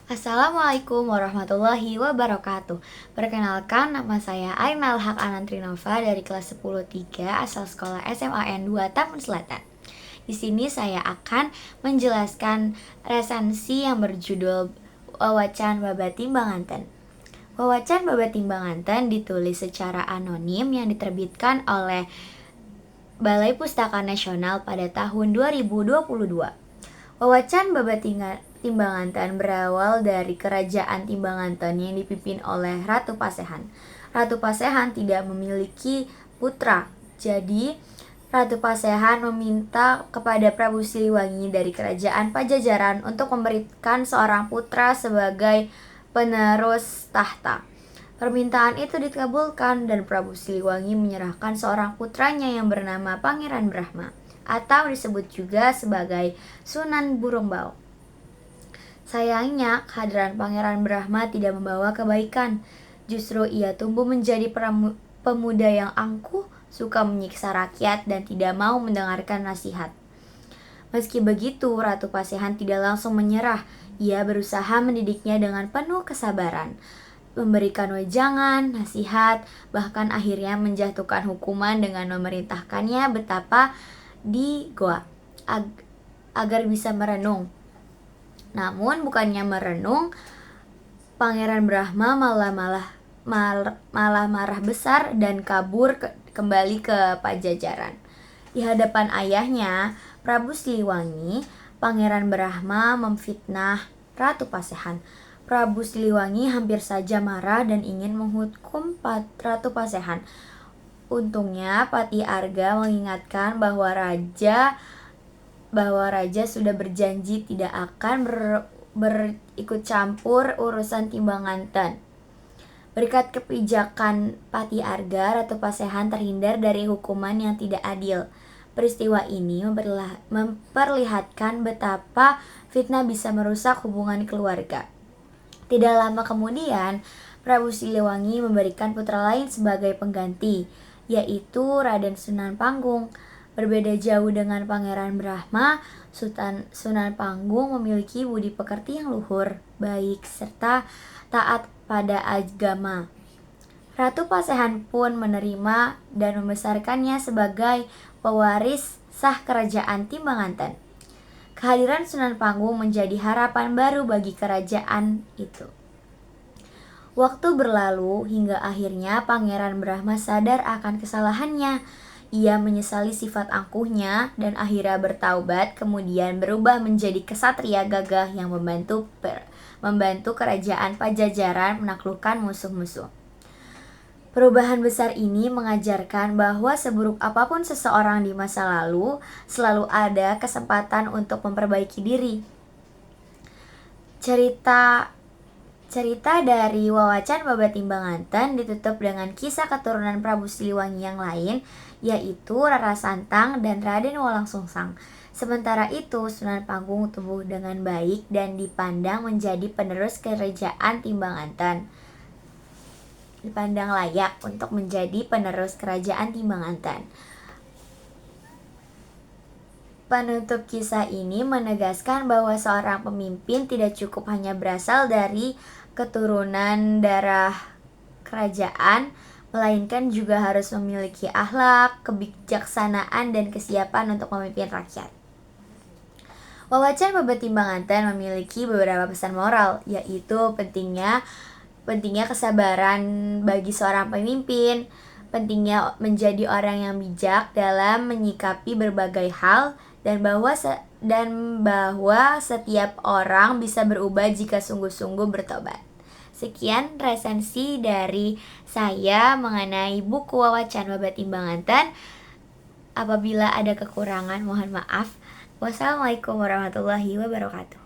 Assalamualaikum warahmatullahi wabarakatuh. Perkenalkan, nama saya Ainal Haq Anantrinova dari kelas 10-3 asal sekolah SMAN 2 Taman Selatan. Di sini saya akan menjelaskan resensi yang berjudul Wawacan Babat Timbanganten. Wawacan Babat Timbanganten ditulis secara anonim yang diterbitkan oleh Balai Pustaka Nasional pada tahun 2022. Wawacan Babat Timbanganten berawal dari kerajaan Timbanganten yang dipimpin oleh Ratu Pasehan. Ratu Pasehan tidak memiliki putra, jadi Ratu Pasehan meminta kepada Prabu Siliwangi dari kerajaan Pajajaran untuk memberikan seorang putra sebagai penerus tahta. Permintaan itu dikabulkan dan Prabu Siliwangi menyerahkan seorang putranya yang bernama Pangeran Brahma, atau disebut juga sebagai Sunan Burung Bau. Sayangnya, kehadiran Pangeran Brahma tidak membawa kebaikan. Justru ia tumbuh menjadi pemuda yang angkuh, suka menyiksa rakyat, dan tidak mau mendengarkan nasihat. Meski begitu, Ratu Pasehan tidak langsung menyerah. Ia berusaha mendidiknya dengan penuh kesabaran, memberikan wejangan, nasihat, bahkan akhirnya menjatuhkan hukuman dengan memerintahkannya betapa di goa agar bisa merenung. Namun bukannya merenung, Pangeran Brahma malah marah besar dan kabur kembali ke Pajajaran. Di hadapan ayahnya, Prabu Siliwangi, Pangeran Brahma memfitnah Ratu Pasehan. Prabu Siliwangi hampir saja marah dan ingin menghukum Ratu Pasehan. Untungnya Pati Arga mengingatkan bahwa raja sudah berjanji tidak akan berikut campur urusan Timbanganten. Berkat kebijakan Pati Arga, Ratu Pasehan terhindar dari hukuman yang tidak adil. Peristiwa ini memperlihatkan betapa fitnah bisa merusak hubungan keluarga. Tidak lama kemudian, Prabu Siliwangi memberikan putra lain sebagai pengganti, yaitu Raden Sunan Panggung. Berbeda jauh dengan Pangeran Brahma, Sunan Panggung memiliki budi pekerti yang luhur, baik, serta taat pada agama. Ratu Pasehan pun menerima dan membesarkannya sebagai pewaris sah kerajaan Timbanganten. Kehadiran Sunan Panggung menjadi harapan baru bagi kerajaan itu. Waktu berlalu hingga akhirnya Pangeran Brahma sadar akan kesalahannya. Ia menyesali sifat angkuhnya dan akhirnya bertaubat, kemudian berubah menjadi kesatria gagah yang membantu kerajaan Pajajaran menaklukkan musuh-musuh. Perubahan besar ini mengajarkan bahwa seburuk apapun seseorang di masa lalu, selalu ada kesempatan untuk memperbaiki diri. Cerita dari Wawacan Babat Timbanganten ditutup dengan kisah keturunan Prabu Siliwangi yang lain, yaitu Rara Santang dan Raden Wolangsungsang. Sementara itu, Sunan Panggung tumbuh dengan baik dan dipandang menjadi penerus kerajaan Timbanganten. Dipandang layak untuk menjadi penerus kerajaan Timbanganten. Penutup kisah ini menegaskan bahwa seorang pemimpin tidak cukup hanya berasal dari keturunan darah kerajaan, melainkan juga harus memiliki akhlak, kebijaksanaan, dan kesiapan untuk memimpin rakyat. Wawacan Babat Timbanganten memiliki beberapa pesan moral, yaitu pentingnya kesabaran bagi seorang pemimpin, pentingnya menjadi orang yang bijak dalam menyikapi berbagai hal, dan bahwa setiap orang bisa berubah jika sungguh-sungguh bertobat. Sekian resensi dari saya mengenai buku Wawacan Babat Timbanganten. Apabila ada kekurangan, mohon maaf. Wassalamualaikum warahmatullahi wabarakatuh.